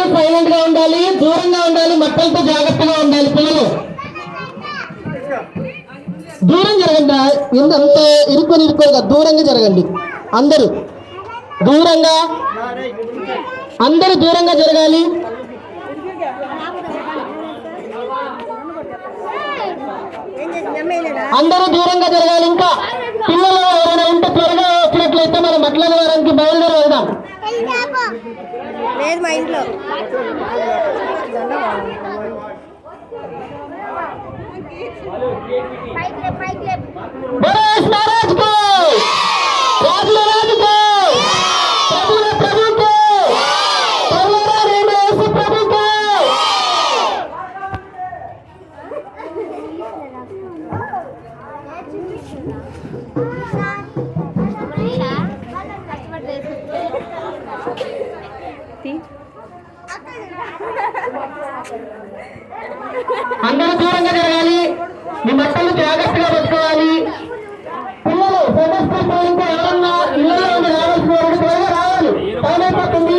అందరూ సైలెంట్ గా ఉండాలి, దూరంగా ఉండాలి, మట్టలతో జాగ్రత్తగా ఉండాలి. పిల్లలు దూరం జరగండి, అంత ఇరుక్కోగా దూరంగా జరగండి. అందరూ దూరంగా జరగాలి. అందరూ దూరంగా జరగాలి. ఇంకా పిల్లలు ఎవరైనా ఉంటే త్వరగా వచ్చినట్లయితే మనం మట్ల ద్వారానికి బయలుదేరి వెళ్దాం. లేదు మా ఇంట్లో అందరూ దూరంగా జరగాలి. మీ మట్టలు జాగ్రత్తగా పెట్టుకోవాలి. పిల్లలు ఇంకా ఎవరన్నా ఇళ్ళలో రావాల్సిన వాడు త్వరగా రావాలి. టైం అయిపోతుంది.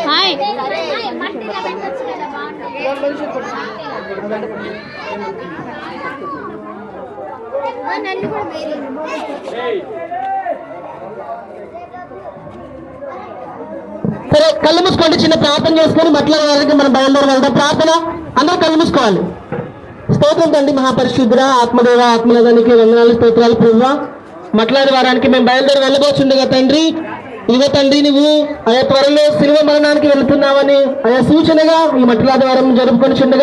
హాయ్ సరే, కళ్ళు మూసుకోండి. చిన్న ప్రార్థన చేసుకొని మట్ల వారికి మనం బయలుదేరి వెళ్దాం. ప్రార్థన అందరూ కళ్ళు మూసుకోవాలి. స్తోత్రం తండ్రి మహాపరిశుద్ధుడా, ఆత్మదేవ, ఆత్మలదానికి వందనాలు, స్తోత్రాలు. ప్రభువా, మట్లాడి వారానికి మేము బయలుదేరి వెళ్ళబోతుండగా తండ్రి, ఇదిగో తండ్రి నువ్వు ఆయా త్వరలో శిలువ మరణానికి వెళుతున్నావని ఆయా సూచనగా ఈ మట్లాది వారం జరుపుకొని చుండగా